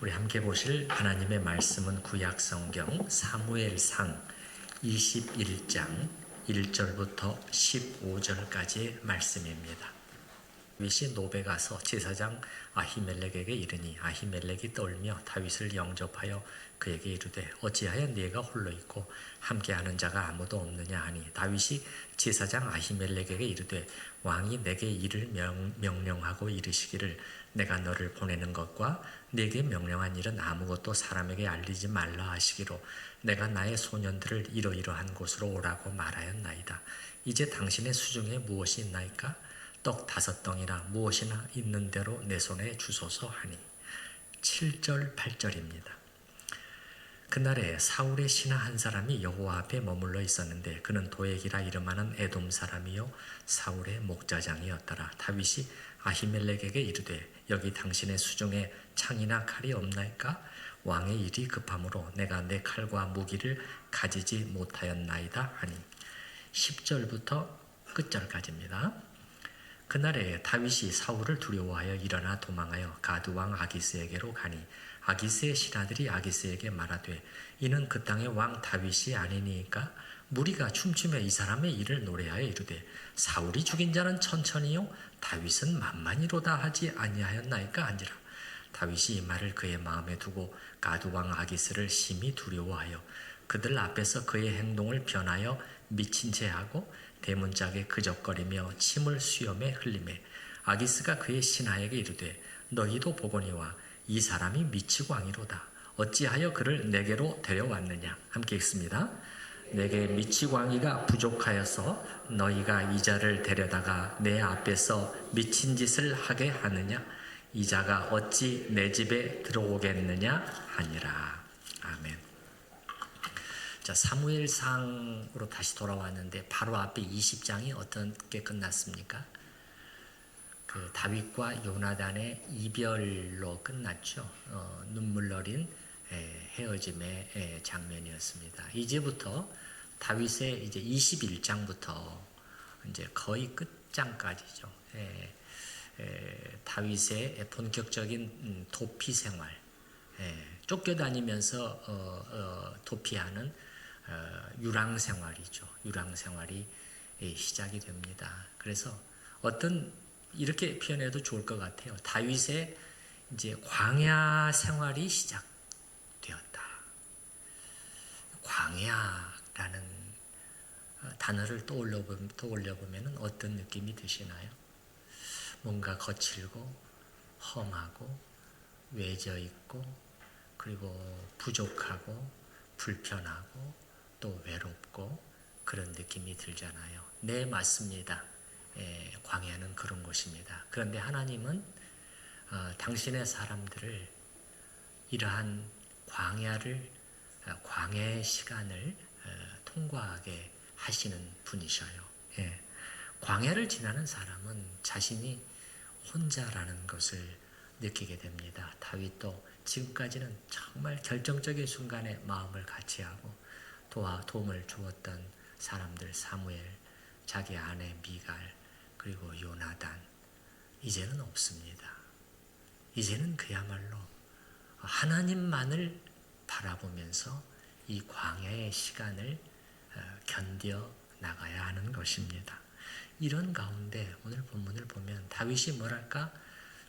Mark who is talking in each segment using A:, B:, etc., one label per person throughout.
A: 우리 함께 보실 하나님의 말씀은 구약성경 사무엘상 21장 1절부터 15절까지의 말씀입니다. 다윗이 노베 가서 제사장 아히멜렉에게 이르니 아히멜렉이 떨며 다윗을 영접하여 그에게 이르되 어찌하여 네가 홀로 있고 함께하는 자가 아무도 없느냐 하니 다윗이 제사장 아히멜렉에게 이르되 왕이 내게 이를 명령하고 이르시기를 내가 너를 보내는 것과 네게 명령한 일은 아무것도 사람에게 알리지 말라 하시기로 내가 나의 소년들을 이러이러한 곳으로 오라고 말하였나이다. 이제 당신의 수중에 무엇이 있나이까? 떡 5덩이나 무엇이나 있는 대로 내 손에 주소서 하니 7절 8절입니다. 그날에 사울의 신하 한 사람이 여호와 앞에 머물러 있었는데 그는 도액이라 이름하는 에돔 사람이요 사울의 목자장이었더라. 다윗이 아히멜렉에게 이르되 여기 당신의 수중에 창이나 칼이 없나이까? 왕의 일이 급함으로 내가 내 칼과 무기를 가지지 못하였나이다 하니 10절부터 끝절까지입니다. 그날에 다윗이 사울을 두려워하여 일어나 도망하여 가드왕 아기스에게로 가니 아기스의 신하들이 아기스에게 말하되 이는 그 땅의 왕 다윗이 아니니까 무리가 춤추며 이 사람의 일을 노래하여 이르되 사울이 죽인 자는 천천히요 다윗은 만만히로다 하지 아니하였나이까 하니라. 다윗이 이 말을 그의 마음에 두고 가드왕 아기스를 심히 두려워하여 그들 앞에서 그의 행동을 변하여 미친 채 하고 대문짝에 그적거리며 침을 수염에 흘리매 아기스가 그의 신하에게 이르되 너희도 보거니와 이 사람이 미치고 왕이로다. 어찌하여 그를 내게로 데려왔느냐. 함께 읽습니다. 내게 미치고 왕이가 부족하여서 너희가 이 자를 데려다가 내 앞에서 미친 짓을 하게 하느냐. 이 자가 어찌 내 집에 들어오겠느냐 하니라. 아멘. 자, 사무엘상으로 다시 돌아왔는데 바로 앞에 20장이 어떻게 끝났습니까? 그 다윗과 요나단의 이별로 끝났죠. 눈물 어린 헤어짐의 장면이었습니다. 이제부터 다윗의 이제 21장부터 이제 거의 끝장까지죠. 다윗의 본격적인 도피 생활, 쫓겨다니면서 도피하는 유랑 생활이죠. 유랑 생활이 시작이 됩니다. 그래서 이렇게 표현해도 좋을 것 같아요. 다윗의 이제 광야 생활이 시작되었다. 광야라는 단어를 떠올려 보면 어떤 느낌이 드시나요? 뭔가 거칠고 험하고 외져 있고 그리고 부족하고 불편하고 또 외롭고 그런 느낌이 들잖아요. 네, 맞습니다. 광야는 그런 곳입니다. 그런데 하나님은 당신의 사람들을 이러한 광야의 시간을 통과하게 하시는 분이셔요. 광야를 지나는 사람은 자신이 혼자라는 것을 느끼게 됩니다. 다윗도 지금까지는 정말 결정적인 순간에 마음을 같이하고 도움을 주었던 사람들, 사무엘, 자기 아내 미갈, 그리고 요나단, 이제는 없습니다. 이제는 그야말로 하나님만을 바라보면서 이 광야의 시간을 견뎌 나가야 하는 것입니다. 이런 가운데 오늘 본문을 보면 다윗이 뭐랄까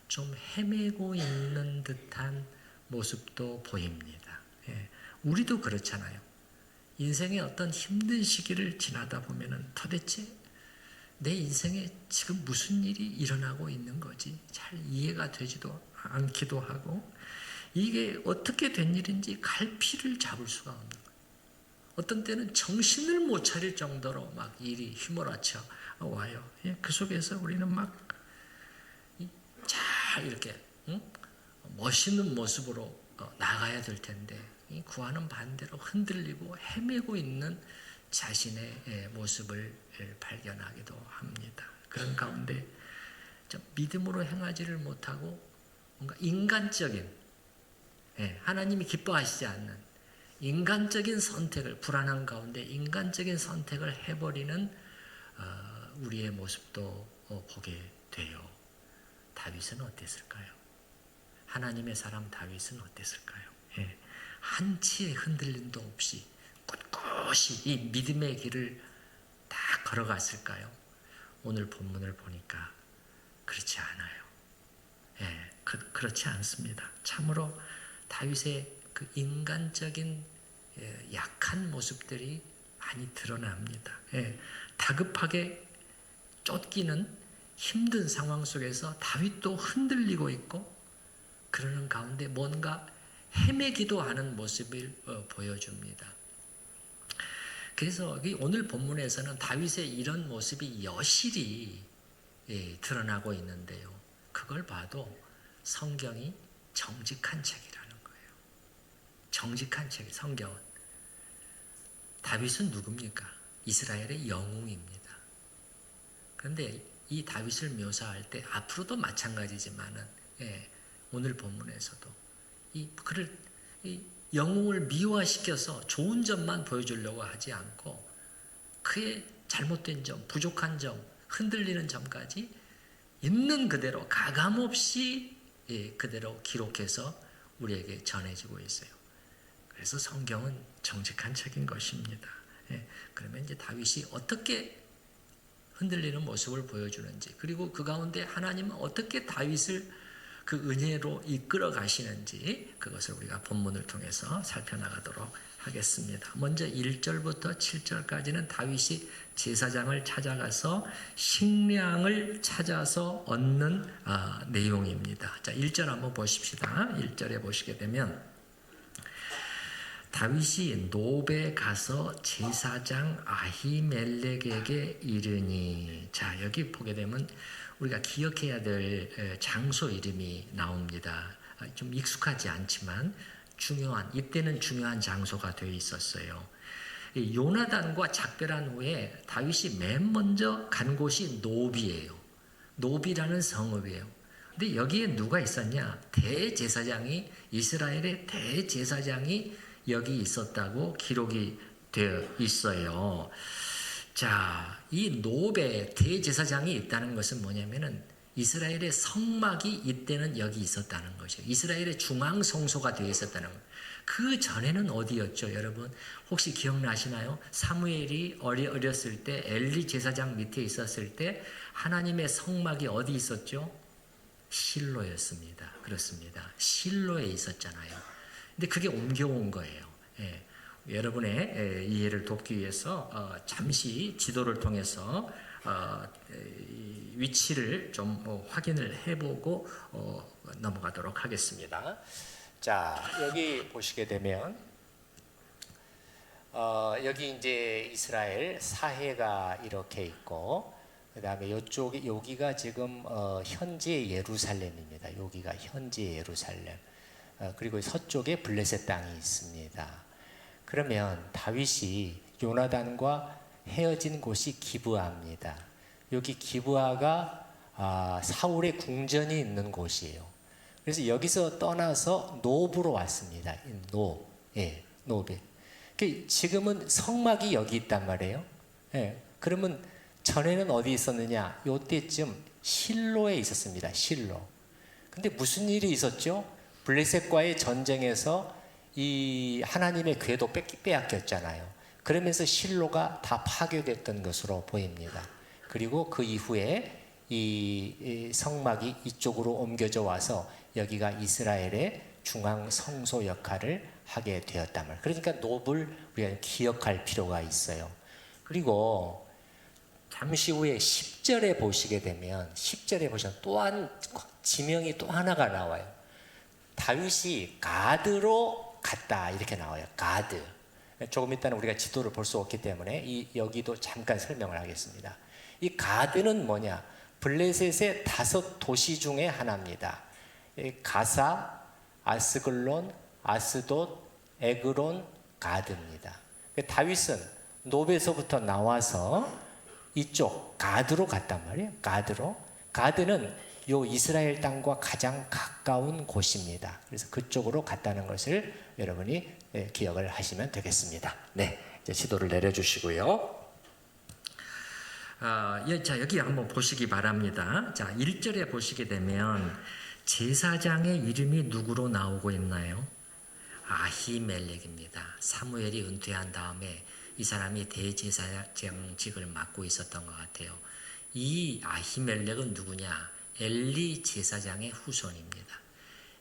A: 좀 헤매고 있는 듯한 모습도 보입니다. 우리도 그렇잖아요. 인생의 어떤 힘든 시기를 지나다 보면은 도대체 내 인생에 지금 무슨 일이 일어나고 있는 거지 잘 이해가 되지도 않기도 하고 이게 어떻게 된 일인지 갈피를 잡을 수가 없는 거예요. 어떤 때는 정신을 못 차릴 정도로 막 일이 휘몰아쳐 와요. 그 속에서 우리는 막 잘 이렇게 멋있는 모습으로 나가야 될 텐데 구하는 반대로 흔들리고 헤매고 있는 자신의 모습을 발견하기도 합니다. 그런 가운데 믿음으로 행하지를 못하고 뭔가 인간적인 하나님이 기뻐하시지 않는 인간적인 선택을 불안한 가운데 인간적인 선택을 해버리는 우리의 모습도 보게 돼요. 다윗은 어땠을까요? 하나님의 사람 다윗은 어땠을까요? 예, 한치의 흔들림도 없이 꿋꿋이 이 믿음의 길을 다 걸어갔을까요? 오늘 본문을 보니까 그렇지 않아요. 예, 그렇지 않습니다. 참으로 다윗의 그 인간적인 약한 모습들이 많이 드러납니다. 예, 다급하게 쫓기는 힘든 상황 속에서 다윗도 흔들리고 있고 그러는 가운데 뭔가 헤매기도 하는 모습을 보여줍니다. 그래서 오늘 본문에서는 다윗의 이런 모습이 여실히 드러나고 있는데요. 그걸 봐도 성경이 정직한 책이라는 거예요. 정직한 책, 성경은. 다윗은 누굽니까? 이스라엘의 영웅입니다. 그런데 이 다윗을 묘사할 때 앞으로도 마찬가지지만은 오늘 본문에서도 그를 영웅을 미화시켜서 좋은 점만 보여주려고 하지 않고 그의 잘못된 점, 부족한 점, 흔들리는 점까지 있는 그대로 가감없이 그대로 기록해서 우리에게 전해지고 있어요. 그래서 성경은 정직한 책인 것입니다. 그러면 이제 다윗이 어떻게 흔들리는 모습을 보여주는지, 그리고 그 가운데 하나님은 어떻게 다윗을 그 은혜로 이끌어 가시는지, 그것을 우리가 본문을 통해서 살펴나가도록 하겠습니다. 먼저 1절부터 7절까지는 다윗이 제사장을 찾아가서 식량을 찾아서 얻는 내용입니다. 자, 1절 한번 보십시다. 1절에 보시게 되면 다윗이 노베 가서 제사장 아히멜렉에게 이르니, 자, 여기 보게 되면 우리가 기억해야 될 장소 이름이 나옵니다. 좀 익숙하지 않지만 이때는 중요한 장소가 되어 있었어요. 요나단과 작별한 후에 다윗이 맨 먼저 간 곳이 노비예요. 노비라는 성읍이에요. 근데 여기에 누가 있었냐? 이스라엘의 대제사장이 여기 있었다고 기록이 되어 있어요. 자, 이 노베 대제사장이 있다는 것은 뭐냐면은 이스라엘의 성막이 이때는 여기 있었다는 것이에요. 이스라엘의 중앙성소가 되어 있었다는 거예요. 그 전에는 어디였죠, 여러분? 혹시 기억나시나요? 사무엘이 어렸을 때 엘리 제사장 밑에 있었을 때 하나님의 성막이 어디 있었죠? 실로였습니다. 그렇습니다. 실로에 있었잖아요. 근데 그게 옮겨온 거예요. 여러분의 이해를 돕기 위해서 잠시 지도를 통해서 위치를 좀 확인을 해보고 넘어가도록 하겠습니다. 자, 여기 보시게 되면 여기 이제 이스라엘 사해가 이렇게 있고, 그 다음에 여기가 지금 현재 예루살렘입니다. 여기가 현재 예루살렘. 그리고 서쪽에 블레셋 땅이 있습니다. 그러면 다윗이 요나단과 헤어진 곳이 기브아입니다. 여기 기브아가 사울의 궁전이 있는 곳이에요. 그래서 여기서 떠나서 노브로 왔습니다. 노브. 지금은 성막이 여기 있단 말이에요. 그러면 전에는 어디 있었느냐? 요때쯤 실로에 있었습니다. 실로. 근데 무슨 일이 있었죠? 블레셋과의 전쟁에서 이 하나님의 궤도 빼앗겼잖아요. 그러면서 실로가 다 파괴됐던 것으로 보입니다. 그리고 그 이후에 이 성막이 이쪽으로 옮겨져 와서 여기가 이스라엘의 중앙 성소 역할을 하게 되었단 말이에요. 그러니까 노브를 우리가 기억할 필요가 있어요. 그리고 잠시 후에 10절에 보시게 되면 10절에 보시면 또한 지명이 또 하나가 나와요. 다윗이 가드로 갔다 이렇게 나와요. 가드. 조금 이따는 우리가 지도를 볼 수 없기 때문에 여기도 잠깐 설명을 하겠습니다. 이 가드는 뭐냐? 블레셋의 5도시 중에 하나입니다. 가사, 아스글론, 아스돗, 에그론, 가드입니다. 다윗은 노베서부터 나와서 이쪽 가드로 갔단 말이에요. 가드로. 가드는 요 이스라엘 땅과 가장 가까운 곳입니다. 그래서 그쪽으로 갔다는 것을 여러분이 기억을 하시면 되겠습니다. 네, 이제 지도를 내려주시고요. 자, 여기 한번 보시기 바랍니다. 자, 1절에 보시게 되면 제사장의 이름이 누구로 나오고 있나요? 아히멜렉입니다. 사무엘이 은퇴한 다음에 이 사람이 대제사장직을 맡고 있었던 것 같아요. 이 아히멜렉은 누구냐? 엘리 제사장의 후손입니다.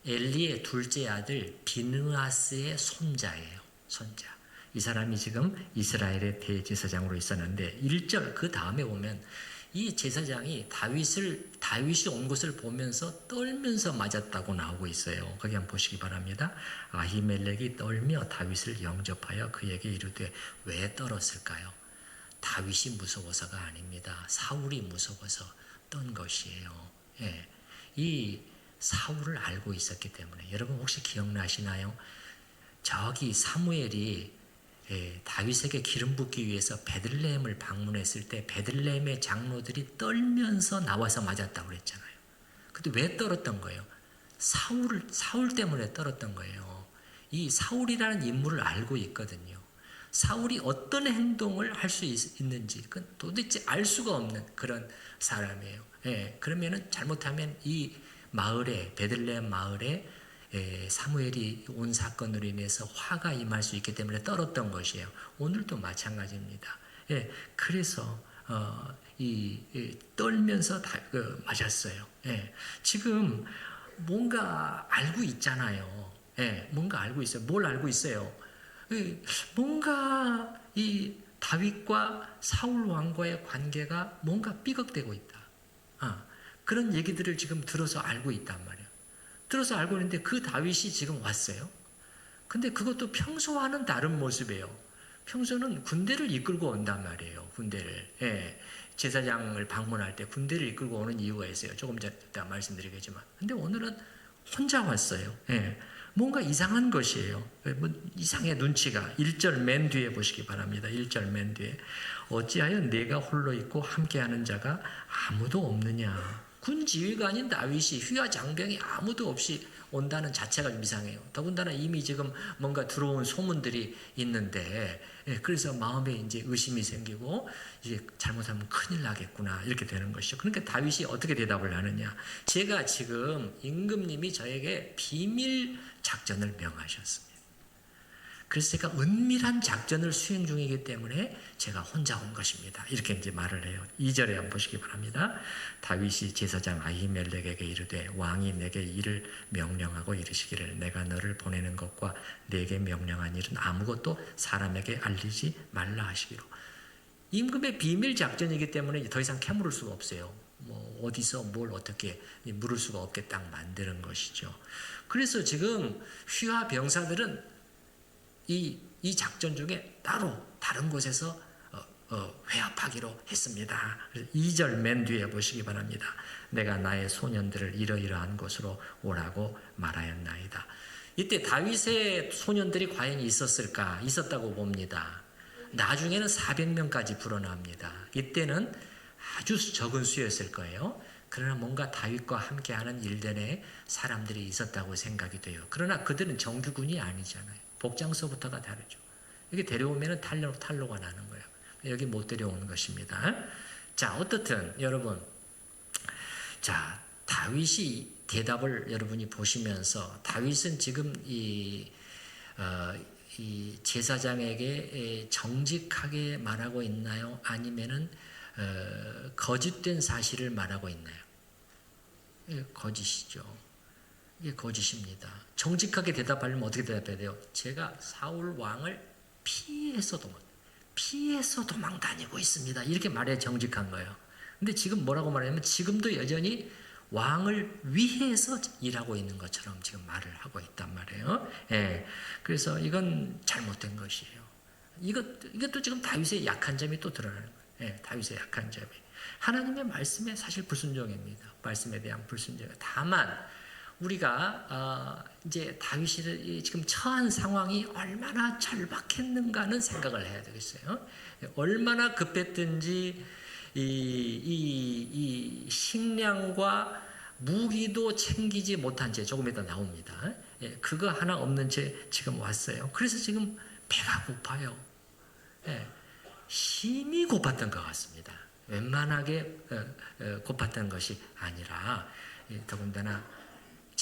A: 엘리의 둘째 아들 비느하스의 손자예요. 손자. 이 사람이 지금 이스라엘의 대제사장으로 있었는데 1절 그 다음에 보면 이 제사장이 다윗이 온 것을 보면서 떨면서 맞았다고 나오고 있어요. 거기 한번 보시기 바랍니다. 아히멜렉이 떨며 다윗을 영접하여 그에게 이르되 왜 떨었을까요? 다윗이 무서워서가 아닙니다. 사울이 무서워서 떤 것이에요. 예. 이 사울을 알고 있었기 때문에 여러분 혹시 기억나시나요? 저기 사무엘이 다윗에게 기름 붓기 위해서 베들레헴을 방문했을 때 베들레헴의 장로들이 떨면서 나와서 맞았다고 그랬잖아요. 근데 왜 떨었던 거예요? 사울 때문에 떨었던 거예요. 이 사울이라는 인물을 알고 있거든요. 사울이 어떤 행동을 할 수 있는지 도대체 알 수가 없는 그런 사람이에요. 그러면은 잘못하면 이 마을에 베들레헴 마을에 사무엘이 온 사건으로 인해서 화가 임할 수 있기 때문에 떨었던 것이에요. 오늘도 마찬가지입니다. 그래서 떨면서 맞았어요. 지금 뭔가 알고 있잖아요. 뭔가 알고 있어요. 뭘 알고 있어요? 뭔가 이 다윗과 사울 왕과의 관계가 뭔가 삐걱대고 있다. 그런 얘기들을 지금 들어서 알고 있단 말이에요. 들어서 알고 있는데 그 다윗이 지금 왔어요. 근데 그것도 평소와는 다른 모습이에요. 평소는 군대를 이끌고 온단 말이에요. 군대를. 제사장을 방문할 때 군대를 이끌고 오는 이유가 있어요. 조금 전에 말씀드리겠지만. 근데 오늘은 혼자 왔어요. 뭔가 이상한 것이에요. 뭐 이상해 눈치가. 1절 맨 뒤에 보시기 바랍니다. 1절 맨 뒤에. 어찌하여 내가 홀로 있고 함께하는 자가 아무도 없느냐. 군 지휘관인 다윗이 휘하 장병이 아무도 없이 온다는 자체가 좀 이상해요. 더군다나 이미 지금 뭔가 들어온 소문들이 있는데, 그래서 마음에 이제 의심이 생기고, 이제 잘못하면 큰일 나겠구나, 이렇게 되는 것이죠. 그러니까 다윗이 어떻게 대답을 하느냐. 제가 지금 임금님이 저에게 비밀 작전을 명하셨습니다. 그래서 제가 은밀한 작전을 수행 중이기 때문에 제가 혼자 온 것입니다. 이렇게 이제 말을 해요. 2절에 한번 보시기 바랍니다. 다윗이 제사장 아히멜렉에게 이르되 왕이 내게 일을 명령하고 이르시기를 내가 너를 보내는 것과 내게 명령한 일은 아무것도 사람에게 알리지 말라 하시기로. 임금의 비밀 작전이기 때문에 더 이상 캐물을 수가 없어요. 뭐 어디서 뭘 어떻게 물을 수가 없게 딱 만드는 것이죠. 그래서 지금 휘하 병사들은 이 작전 중에 따로 다른 곳에서 회합하기로 했습니다. 2절 맨 뒤에 보시기 바랍니다. 내가 나의 소년들을 이러이러한 곳으로 오라고 말하였나이다. 이때 다윗의 소년들이 과연 있었을까? 있었다고 봅니다. 나중에는 400명까지 불어납니다. 이때는 아주 적은 수였을 거예요. 그러나 뭔가 다윗과 함께하는 일련의 사람들이 있었다고 생각이 돼요. 그러나 그들은 정규군이 아니잖아요. 복장서부터가 다르죠. 여기 데려오면 탈로가 나는 거예요. 여기 못 데려오는 것입니다. 자, 어떻든 여러분, 자 다윗이 대답을 여러분이 보시면서 다윗은 지금 이 제사장에게 정직하게 말하고 있나요? 아니면은 거짓된 사실을 말하고 있나요? 거짓이죠. 이게 거짓입니다. 정직하게 대답하려면 어떻게 대답해야 돼요? 제가 사울 왕을 피해서 도망 다니고 있습니다. 이렇게 말해야 정직한 거예요. 근데 지금 뭐라고 말하냐면 지금도 여전히 왕을 위해서 일하고 있는 것처럼 지금 말을 하고 있단 말이에요. 그래서 이건 잘못된 것이에요. 이것도 지금 다윗의 약한 점이 또 드러나는 거예요. 다윗의 약한 점이. 하나님의 말씀에 사실 불순종입니다. 말씀에 대한 불순종. 다만 우리가 이제 다윗이 지금 처한 상황이 얼마나 절박했는가는 생각을 해야 되겠어요. 얼마나 급했든지 이 식량과 무기도 챙기지 못한 채 조금 이따 나옵니다. 그거 하나 없는 채 지금 왔어요. 그래서 지금 배가 고파요. 심히 고팠던 것 같습니다. 웬만하게 고팠던 것이 아니라 더군다나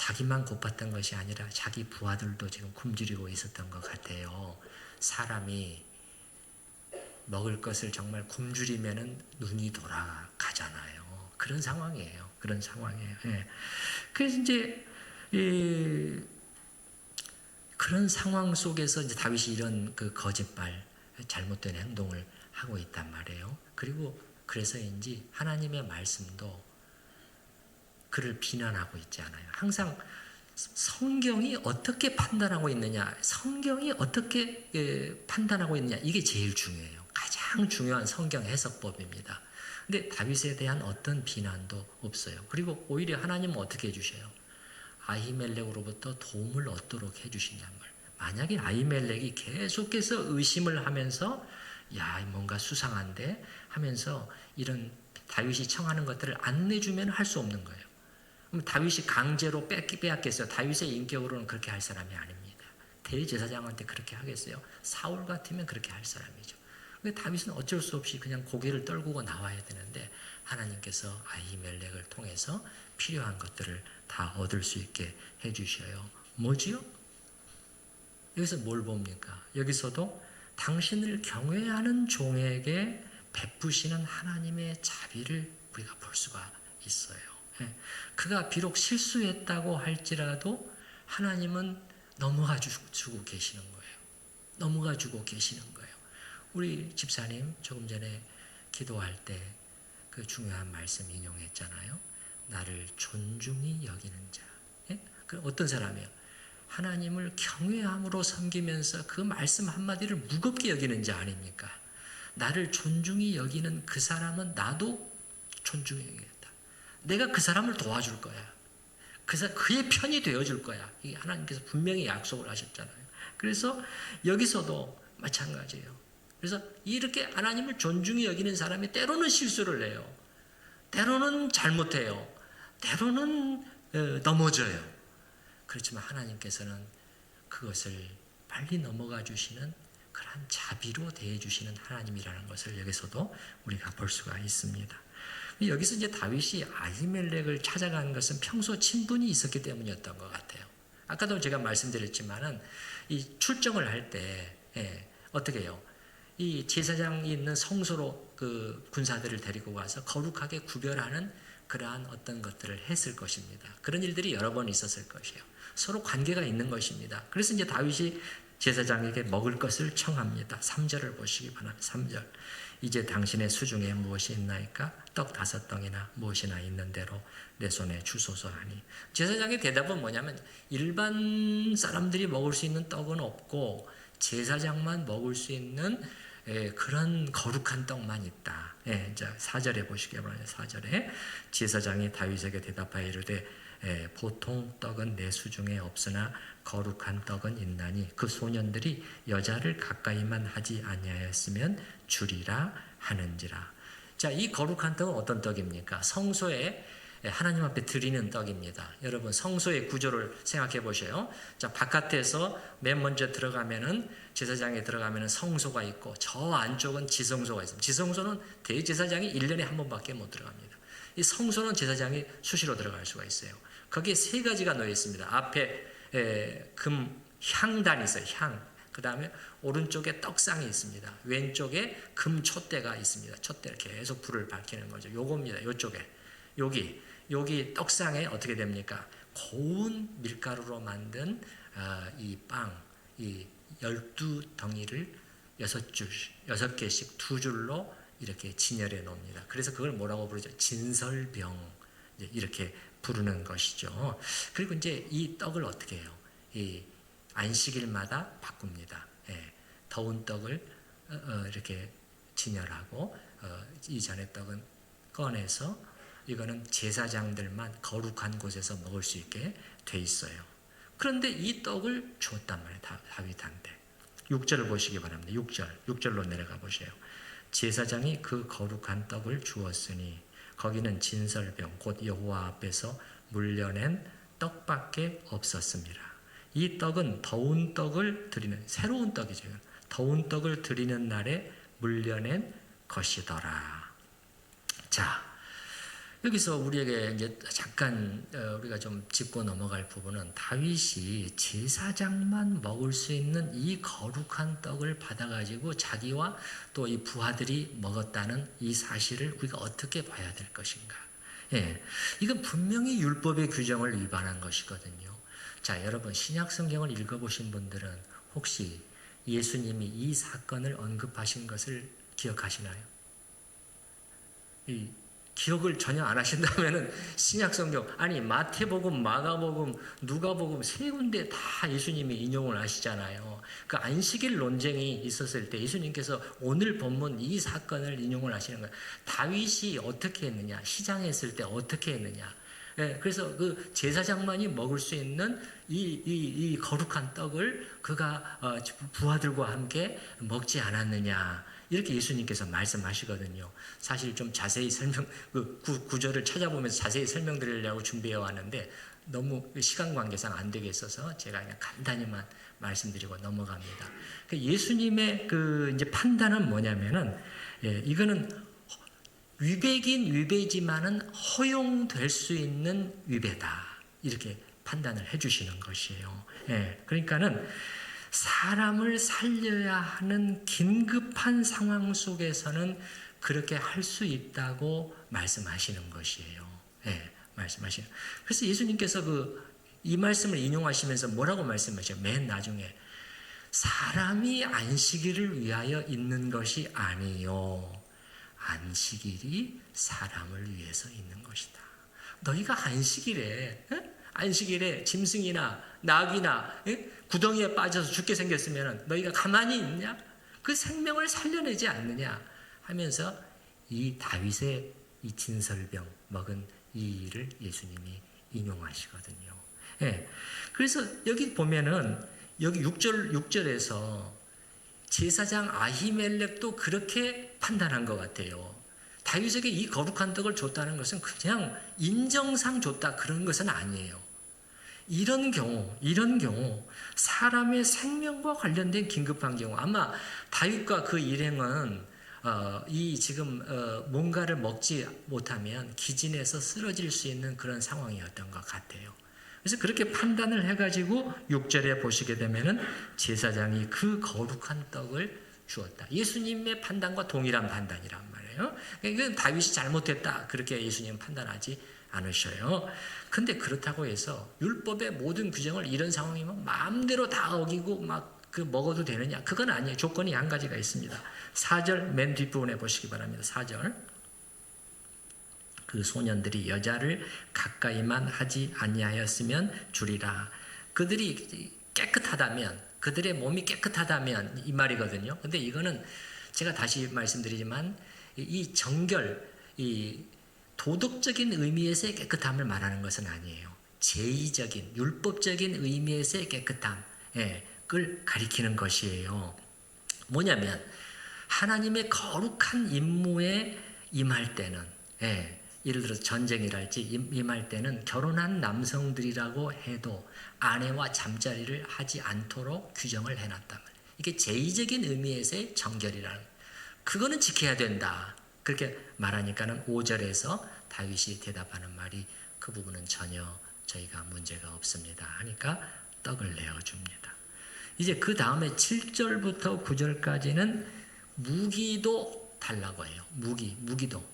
A: 자기만 고팠던 것이 아니라 자기 부하들도 지금 굶주리고 있었던 것 같아요. 사람이 먹을 것을 정말 굶주리면은 눈이 돌아가잖아요. 그런 상황이에요. 그런 상황이에요. 예. 그래서 이제 그런 상황 속에서 이제 다윗이 이런 그 거짓말, 잘못된 행동을 하고 있단 말이에요. 그리고 그래서인지 하나님의 말씀도 그를 비난하고 있지 않아요. 항상 성경이 어떻게 판단하고 있느냐, 성경이 어떻게 판단하고 있느냐, 이게 제일 중요해요. 가장 중요한 성경 해석법입니다. 근데 다윗에 대한 어떤 비난도 없어요. 그리고 오히려 하나님은 어떻게 해주셔요? 아히멜렉으로부터 도움을 얻도록 해주시냔 말. 만약에 아히멜렉이 계속해서 의심을 하면서 야, 뭔가 수상한데 하면서 이런 다윗이 청하는 것들을 안 내주면 할 수 없는 거예요. 그럼 다윗이 강제로 빼앗겠어요? 다윗의 인격으로는 그렇게 할 사람이 아닙니다. 대제사장한테 그렇게 하겠어요? 사울 같으면 그렇게 할 사람이죠. 근데 다윗은 어쩔 수 없이 그냥 고개를 떨구고 나와야 되는데 하나님께서 아히멜렉을 통해서 필요한 것들을 다 얻을 수 있게 해주셔요. 뭐지요? 여기서 뭘 봅니까? 여기서도 당신을 경외하는 종에게 베푸시는 하나님의 자비를 우리가 볼 수가 있어요. 그가 비록 실수했다고 할지라도 하나님은 넘어가 주고 계시는 거예요. 넘어가 주고 계시는 거예요. 우리 집사님 조금 전에 기도할 때 그 중요한 말씀 인용했잖아요. 나를 존중히 여기는 자. 그 어떤 사람이에요? 하나님을 경외함으로 섬기면서 그 말씀 한마디를 무겁게 여기는 자 아닙니까? 나를 존중히 여기는 그 사람은 나도 존중히 여기겠다. 내가 그 사람을 도와줄 거야. 그의 편이 되어줄 거야. 이게 하나님께서 분명히 약속을 하셨잖아요. 그래서 여기서도 마찬가지예요. 그래서 이렇게 하나님을 존중히 여기는 사람이 때로는 실수를 해요. 때로는 잘못해요. 때로는 넘어져요. 그렇지만 하나님께서는 그것을 빨리 넘어가 주시는 그러한 자비로 대해 주시는 하나님이라는 것을 여기서도 우리가 볼 수가 있습니다. 여기서 이제 다윗이 아히멜렉을 찾아간 것은 평소 친분이 있었기 때문이었던 것 같아요. 아까도 제가 말씀드렸지만은 이 출정을 할 때 어떻게 해요? 이 제사장이 있는 성소로 그 군사들을 데리고 가서 거룩하게 구별하는 그러한 어떤 것들을 했을 것입니다. 그런 일들이 여러 번 있었을 것이에요. 서로 관계가 있는 것입니다. 그래서 이제 다윗이 제사장에게 먹을 것을 청합니다. 3절을 보시기 바랍니다. 3절. 이제 당신의 수중에 무엇이 있나이까? 떡 5덩이나 무엇이나 있는 대로 내 손에 주소서 하니. 제사장의 대답은 뭐냐면 일반 사람들이 먹을 수 있는 떡은 없고 제사장만 먹을 수 있는 그런 거룩한 떡만 있다. 이제 4절에 보시기 바랍니다. 4절에 제사장이 다윗에게 대답하여 이르되 보통 떡은 내 수중에 없으나 거룩한 떡은 있나니 그 소년들이 여자를 가까이만 하지 아니하였으면 주리라 하는지라. 자, 이 거룩한 떡은 어떤 떡입니까? 성소에 하나님 앞에 드리는 떡입니다. 여러분 성소의 구조를 생각해 보세요. 자, 바깥에서 맨 먼저 들어가면은 제사장에 들어가면은 성소가 있고 저 안쪽은 지성소가 있습니다. 지성소는 대제사장이 1년에 한 번밖에 못 들어갑니다. 이 성소는 제사장이 수시로 들어갈 수가 있어요. 거기에 3가지가 놓여 있습니다. 앞에 금 향단이 있어요. 향. 그 다음에 오른쪽에 떡상이 있습니다. 왼쪽에 금 촛대가 있습니다. 촛대를 계속 불을 밝히는 거죠. 요겁니다. 요쪽에. 여기 떡상에 어떻게 됩니까? 고운 밀가루로 만든 이 빵, 이 12덩이를 6개씩 2줄로 이렇게 진열해 놓습니다. 그래서 그걸 뭐라고 부르죠? 진설병. 이렇게 부르는 것이죠. 그리고 이제 이 떡을 어떻게 해요? 이 안식일마다 바꿉니다. 더운 떡을 이렇게 진열하고 이전의 떡은 꺼내서 이거는 제사장들만 거룩한 곳에서 먹을 수 있게 돼 있어요. 그런데 이 떡을 주었단 말이에요. 다윗한테. 6절을 보시기 바랍니다. 6절로 내려가 보세요. 제사장이 그 거룩한 떡을 주었으니 거기는 진설병 곧 여호와 앞에서 물려낸 떡밖에 없었습니다. 이 떡은 더운 떡을 드리는 새로운 떡이죠. 더운 떡을 드리는 날에 물려낸 것이더라. 자, 여기서 우리에게 이제 잠깐 우리가 좀 짚고 넘어갈 부분은 다윗이 제사장만 먹을 수 있는 이 거룩한 떡을 받아가지고 자기와 또 이 부하들이 먹었다는 이 사실을 우리가 어떻게 봐야 될 것인가? 예, 이건 분명히 율법의 규정을 위반한 것이거든요. 자, 여러분 신약 성경을 읽어보신 분들은 혹시 예수님이 이 사건을 언급하신 것을 기억하시나요? 기억을 전혀 안 하신다면은 신약성경 아니 마태복음, 마가복음, 누가복음 세 군데 다 예수님이 인용을 하시잖아요. 그 안식일 논쟁이 있었을 때 예수님께서 오늘 본문 이 사건을 인용을 하시는 거예요. 다윗이 어떻게 했느냐, 시장했을 때 어떻게 했느냐. 예, 그래서 그 제사장만이 먹을 수 있는 이 거룩한 떡을 그가 부하들과 함께 먹지 않았느냐. 이렇게 예수님께서 말씀하시거든요. 사실 좀 자세히 그 구절을 찾아보면서 자세히 설명드리려고 준비해 왔는데 너무 시간 관계상 안 되겠어서 제가 그냥 간단히만 말씀드리고 넘어갑니다. 예수님의 그 이제 판단은 뭐냐면은, 이거는 위배긴 위배지만은 허용될 수 있는 위배다. 이렇게 판단을 해주시는 것이에요. 그러니까는 사람을 살려야 하는 긴급한 상황 속에서는 그렇게 할 수 있다고 말씀하시는 것이에요. 말씀하시는. 그래서 예수님께서 이 말씀을 인용하시면서 뭐라고 말씀하셔요? 맨 나중에 사람이 안식일을 위하여 있는 것이 아니요 안식일이 사람을 위해서 있는 것이다. 너희가 안식일에 짐승이나 낙이나 구덩이에 빠져서 죽게 생겼으면 너희가 가만히 있냐? 그 생명을 살려내지 않느냐? 하면서 이 다윗의 이 진설병 먹은 이 일을 예수님이 인용하시거든요. 그래서 여기 보면은 여기 6절에서 제사장 아히멜렉도 그렇게 판단한 것 같아요. 다윗에게 이 거룩한 떡을 줬다는 것은 그냥 인정상 줬다 그런 것은 아니에요. 이런 경우 사람의 생명과 관련된 긴급한 경우 아마 다윗과 그 일행은 뭔가를 먹지 못하면 기진해서 쓰러질 수 있는 그런 상황이었던 것 같아요. 그래서 그렇게 판단을 해가지고 6절에 보시게 되면은 제사장이 그 거룩한 떡을 주었다. 예수님의 판단과 동일한 판단이란 말이에요. 이건 다윗이 잘못했다 그렇게 예수님은 판단하지 않으셔요. 근데 그렇다고 해서 율법의 모든 규정을 이런 상황이면 마음대로 다 어기고 먹어도 되느냐? 그건 아니에요. 조건이 한 가지가 있습니다. 4절 맨 뒷부분에 보시기 바랍니다. 4절. 그 소년들이 여자를 가까이만 하지 아니하였으면 주리라. 그들이 깨끗하다면, 그들의 몸이 깨끗하다면 이 말이거든요. 근데 이거는 제가 다시 말씀드리지만 이 정결, 이 도덕적인 의미에서의 깨끗함을 말하는 것은 아니에요. 제의적인, 율법적인 의미에서의 깨끗함을 가리키는 것이에요. 뭐냐면 하나님의 거룩한 임무에 임할 때는, 예를 들어서 전쟁이랄지 임할 때는 결혼한 남성들이라고 해도 아내와 잠자리를 하지 않도록 규정을 해놨단 말이에요. 이게 제의적인 의미에서의 정결이라는, 그거는 지켜야 된다. 그렇게 말하니까는 5절에서 다윗이 대답하는 말이 그 부분은 전혀 저희가 문제가 없습니다 하니까 떡을 내어줍니다. 이제 그 다음에 7절부터 9절까지는 무기도 달라고 해요. 무기도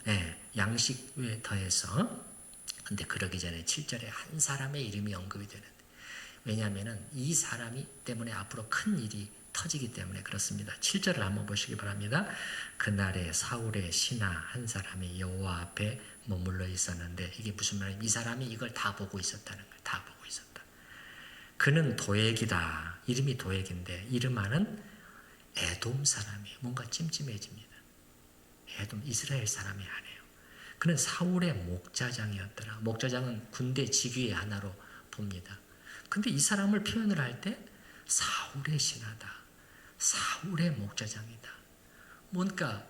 A: 양식에 더해서. 근데 그러기 전에 7절에 한 사람의 이름이 언급이 되는데, 왜냐하면 이 사람이 때문에 앞으로 큰 일이 터지기 때문에 그렇습니다. 7절을 한번 보시기 바랍니다. 그날에 사울의 신하 한 사람이 여호와 앞에 머물러 있었는데, 이게 무슨 말이에요? 이 사람이 이걸 다 보고 있었다는 거예요. 다 보고 있었다. 그는 도액이다. 이름이 도액인데 이름하는 에돔 사람이에요. 뭔가 찜찜해집니다. 에돔, 이스라엘 사람이 아니에요. 그는 사울의 목자장이었더라. 목자장은 군대 직위의 하나로 봅니다. 근데 이 사람을 표현을 할 때 사울의 신하다. 사울의 목자장이다. 뭔가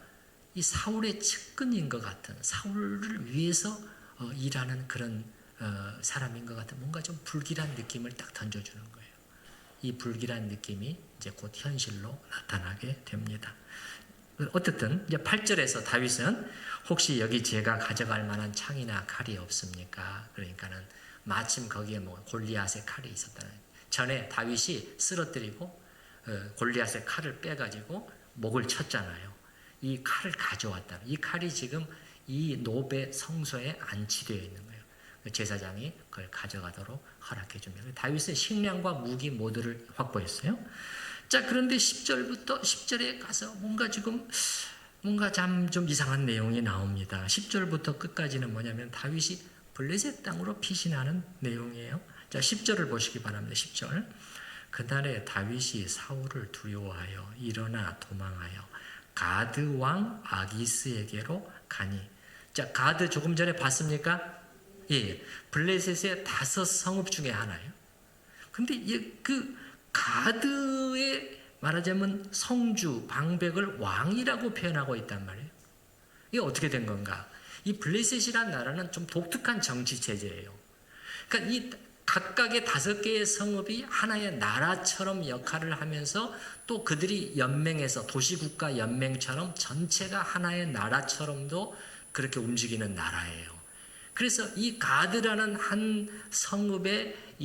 A: 이 사울의 측근인 것 같은, 사울을 위해서 일하는 그런 사람인 것 같은, 뭔가 좀 불길한 느낌을 딱 던져주는 거예요. 이 불길한 느낌이 이제 곧 현실로 나타나게 됩니다. 어쨌든 이제 8절에서 다윗은 혹시 여기 제가 가져갈 만한 창이나 칼이 없습니까? 그러니까는 마침 거기에 뭐 골리앗의 칼이 있었다는, 전에 다윗이 쓰러뜨리고 골리앗의 칼을 빼가지고 목을 쳤잖아요. 이 칼을 가져왔다. 이 칼이 지금 이 노베 성소에 안치되어 있는 거예요. 제사장이 그걸 가져가도록 허락해 줍니다. 다윗은 식량과 무기 모두를 확보했어요. 자, 그런데 10절에 가서 뭔가 좀 이상한 내용이 나옵니다. 10절부터 끝까지는 뭐냐면 다윗이 블레셋 땅으로 피신하는 내용이에요. 자, 10절을 보시기 바랍니다. 10절. 그날에 다윗이 사울을 두려워하여 일어나 도망하여 가드 왕 아기스에게로 가니. 자, 가드 조금 전에 봤습니까? 예, 블레셋의 5 성읍 중에 하나예요. 근데 그 가드의 말하자면 성주, 방백을 왕이라고 표현하고 있단 말이에요. 이게 어떻게 된 건가? 이 블레셋이라는 나라는 좀 독특한 정치 체제예요. 그러니까 이 각각의 5개의 성읍이 하나의 나라처럼 역할을 하면서 또 그들이 연맹해서 도시국가 연맹처럼 전체가 하나의 나라처럼도 그렇게 움직이는 나라예요. 그래서 이 가드라는 한 성읍의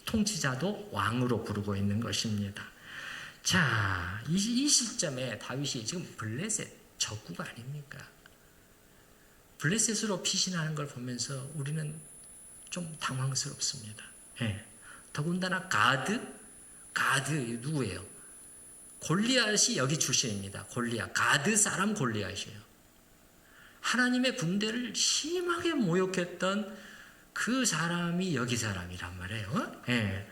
A: 통치자도 왕으로 부르고 있는 것입니다. 자, 이 시점에 다윗이 지금 블레셋 적국 아닙니까? 블레셋으로 피신하는 걸 보면서 우리는 좀 당황스럽습니다. 예. 더군다나 가드 누구예요? 골리앗이 여기 출신입니다. 골리앗, 가드 사람 골리앗이에요. 하나님의 군대를 심하게 모욕했던 그 사람이 여기 사람이란 말이에요. 예.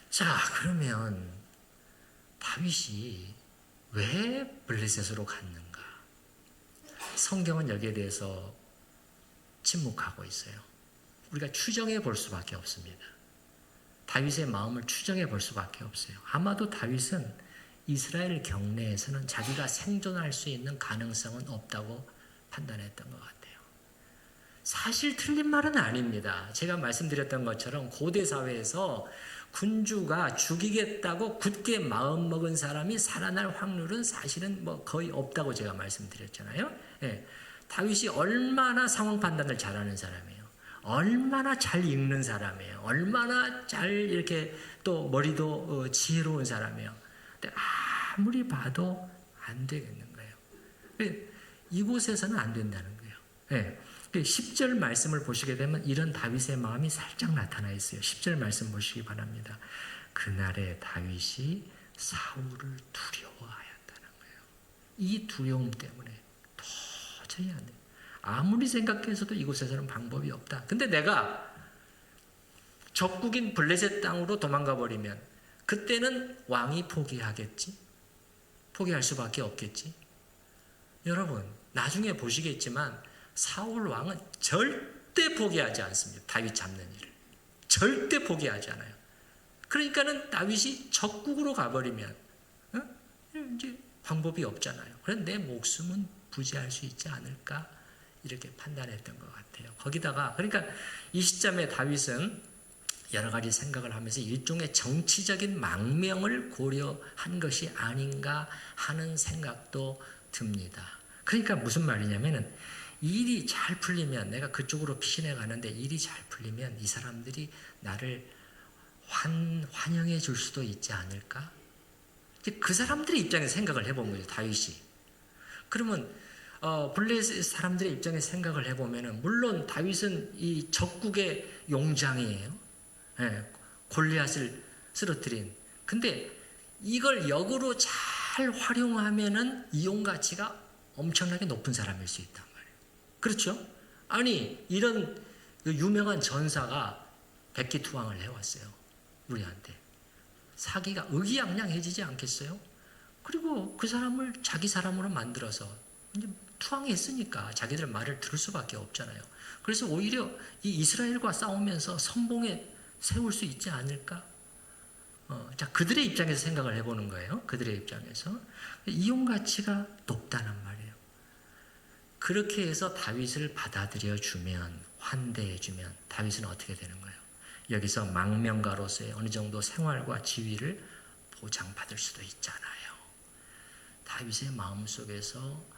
A: 자, 그러면 다윗이 왜 블레셋으로 갔는가? 성경은 여기에 대해서 침묵하고 있어요. 우리가 추정해 볼 수밖에 없습니다. 다윗의 마음을 추정해 볼 수밖에 없어요. 아마도 다윗은 이스라엘 경내에서는 자기가 생존할 수 있는 가능성은 없다고 판단했던 것 같아요. 사실 틀린 말은 아닙니다. 제가 말씀드렸던 것처럼 고대 사회에서 군주가 죽이겠다고 굳게 마음먹은 사람이 살아날 확률은 사실은 뭐 거의 없다고 제가 말씀드렸잖아요. 예. 다윗이 얼마나 상황 판단을 잘하는 사람이에요. 얼마나 잘 읽는 사람이에요. 얼마나 잘 이렇게 또 머리도 지혜로운 사람이에요. 근데 아무리 봐도 안 되겠는 거예요. 이곳에서는 안 된다는 거예요. 네. 10절 말씀을 보시게 되면 이런 다윗의 마음이 살짝 나타나 있어요. 10절 말씀 보시기 바랍니다. 그날에 다윗이 사울을 두려워하였다는 거예요. 이 두려움 때문에 도저히 안 돼요. 아무리 생각해서도 이곳에서는 방법이 없다. 근데 내가 적국인 블레셋 땅으로 도망가 버리면 그때는 왕이 포기하겠지? 포기할 수밖에 없겠지? 여러분, 나중에 보시겠지만 사울 왕은 절대 포기하지 않습니다. 다윗 잡는 일을. 절대 포기하지 않아요. 그러니까는 다윗이 적국으로 가버리면 이제 방법이 없잖아요. 그래서 내 목숨은 부지할 수 있지 않을까? 이렇게 판단했던 것 같아요. 거기다가 그러니까 이 시점에 다윗은 여러 가지 생각을 하면서 일종의 정치적인 망명을 고려한 것이 아닌가 하는 생각도 듭니다. 그러니까 무슨 말이냐면은 일이 잘 풀리면 내가 그쪽으로 피신해 가는데 일이 잘 풀리면 이 사람들이 나를 환영해 줄 수도 있지 않을까? 그 사람들의 입장에서 생각을 해본 거죠. 다윗이. 그러면 블레셋 사람들의 입장에서 생각을 해보면은 물론 다윗은 이 적국의 용장이에요. 예, 골리앗을 쓰러뜨린. 근데 이걸 역으로 잘 활용하면은 이용 가치가 엄청나게 높은 사람일 수 있단 말이에요. 그렇죠? 아니 이런 유명한 전사가 백기투항을 해왔어요. 우리한테. 사기가 의기양양해지지 않겠어요? 그리고 그 사람을 자기 사람으로 만들어서 이제 투항했으니까 자기들 말을 들을 수밖에 없잖아요. 그래서 오히려 이 이스라엘과 싸우면서 선봉에 세울 수 있지 않을까? 자, 그들의 입장에서 생각을 해보는 거예요. 그들의 입장에서. 이용 가치가 높다는 말이에요. 그렇게 해서 다윗을 받아들여주면, 환대해주면 다윗은 어떻게 되는 거예요? 여기서 망명가로서의 어느 정도 생활과 지위를 보장받을 수도 있잖아요. 다윗의 마음속에서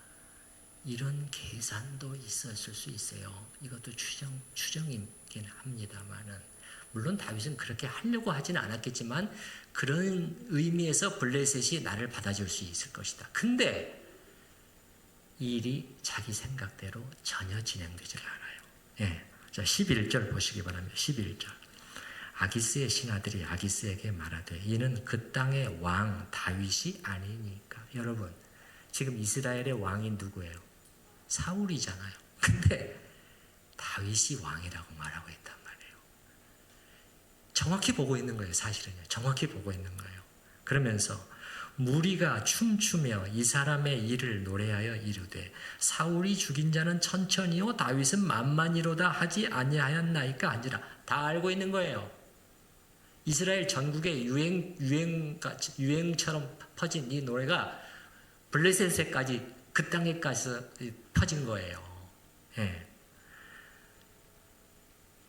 A: 이런 계산도 있었을 수 있어요. 이것도 추정이긴 합니다만은, 물론 다윗은 그렇게 하려고 하지는 않았겠지만 그런 의미에서 블레셋이 나를 받아줄 수 있을 것이다. 근데 이 일이 자기 생각대로 전혀 진행되지 않아요. 예. 자, 11절 보시기 바랍니다. 11절. 아기스의 신하들이 아기스에게 말하되 이는 그 땅의 왕 다윗이 아니니까. 여러분, 지금 이스라엘의 왕이 누구예요? 사울이잖아요. 근데 다윗이 왕이라고 말하고 있단 말이에요. 정확히 보고 있는 거예요. 사실은요. 정확히 보고 있는 거예요. 그러면서 무리가 춤추며 이 사람의 일을 노래하여 이르되 사울이 죽인 자는 천천히요 다윗은 만만이로다 하지 아니하였나이까 한지라. 다 알고 있는 거예요. 이스라엘 전국에 유행처럼 퍼진 이 노래가 블레셋에까지, 그 땅에까지 퍼진 거예요. 예.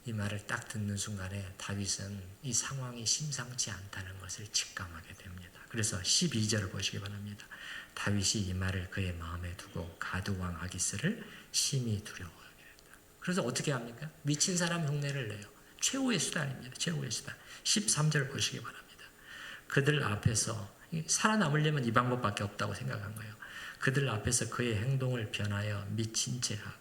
A: 이 말을 딱 듣는 순간에 다윗은 이 상황이 심상치 않다는 것을 직감하게 됩니다. 그래서 12절을 보시기 바랍니다. 다윗이 이 말을 그의 마음에 두고 가드 왕 아기스를 심히 두려워하게 됐다. 그래서 어떻게 합니까? 미친 사람 흉내를 내요. 최후의 수단입니다. 최후의 수단. 13절 보시기 바랍니다. 그들 앞에서, 살아남으려면 이 방법밖에 없다고 생각한 거예요. 그들 앞에서 그의 행동을 변하여 미친 채 하고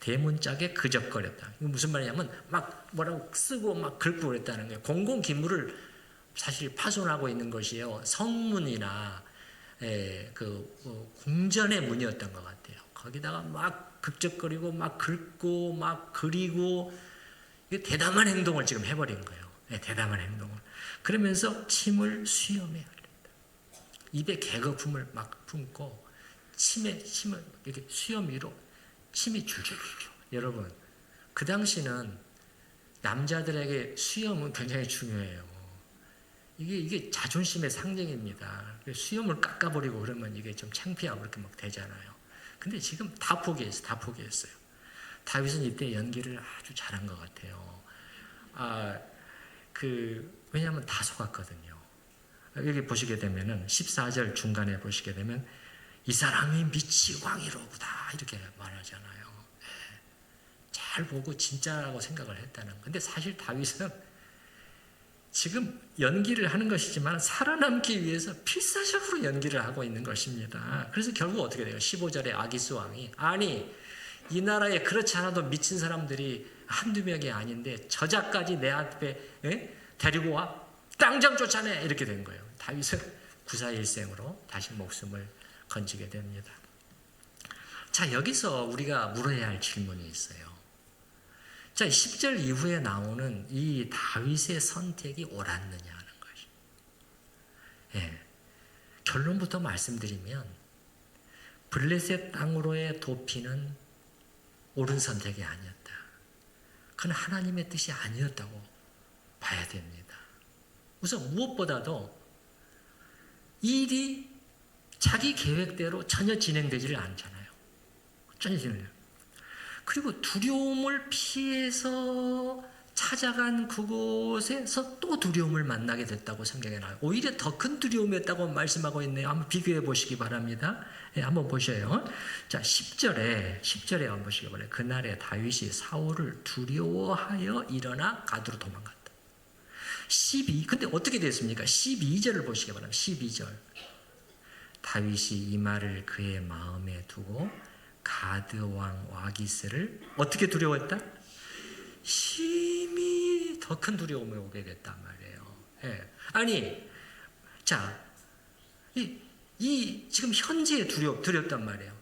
A: 대문짝에 그적거렸다. 이거 무슨 말이냐면 막 뭐라고 쓰고 막 긁고 그랬다는 거예요. 공공기물을 사실 파손하고 있는 것이에요. 성문이나 궁전의 문이었던 것 같아요. 거기다가 막 극적거리고 막 긁고 막 그리고 대담한 행동을 지금 해버린 거예요. 대담한 행동을. 그러면서 침을 수염에 흘린다. 입에 개거품을 막 품고 침을 이렇게 수염 위로 침이 줄줄. 여러분, 그 당시는 남자들에게 수염은 굉장히 중요해요. 이게 자존심의 상징입니다. 수염을 깎아버리고 그러면 이게 좀 창피하고 그렇게 막 되잖아요. 근데 지금 다 포기했어요. 다윗은 이때 연기를 아주 잘한 것 같아요. 왜냐하면 다 속았거든요. 여기 보시게 되면은 14절 중간에 보시게 되면 이 사람이 미치 왕이로구나 이렇게 말하잖아요. 잘 보고 진짜라고 생각을 했다는. 근데 사실 다윗은 지금 연기를 하는 것이지만 살아남기 위해서 필사적으로 연기를 하고 있는 것입니다. 그래서 결국 어떻게 돼요? 15절에 아기스 왕이 아니 이 나라에 그렇지 않아도 미친 사람들이 한두 명이 아닌데 저자까지 내 앞에 데리고 와 당장 쫓아내 이렇게 된 거예요. 다윗은 구사일생으로 다시 목숨을 건지게 됩니다. 자, 여기서 우리가 물어야 할 질문이 있어요. 자, 10절 이후에 나오는 이 다윗의 선택이 옳았느냐 하는 것이. 예. 결론부터 말씀드리면 블레셋 땅으로의 도피는 옳은 선택이 아니었다. 그건 하나님의 뜻이 아니었다고 봐야 됩니다. 우선 무엇보다도 이 일이 자기 계획대로 전혀 진행되지를 않잖아요. 전혀 진행돼요. 그리고 두려움을 피해서 찾아간 그곳에서 또 두려움을 만나게 됐다고 성경에 나와요. 오히려 더 큰 두려움이었다고 말씀하고 있네요. 한번 비교해 보시기 바랍니다. 네, 한번 보셔요. 자, 10절에 한번 보시기 바랍니다. 그날에 다윗이 사울을 두려워하여 일어나 가드로 도망갔다. 근데 어떻게 됐습니까? 12절을 보시기 바랍니다. 12절. 다윗이 이 말을 그의 마음에 두고 가드 왕 아기스를 어떻게 두려워했다? 심히 더 큰 두려움이 오게 됐단 말이에요. 예. 아니, 자, 이 지금 현재에 두렵단 말이에요.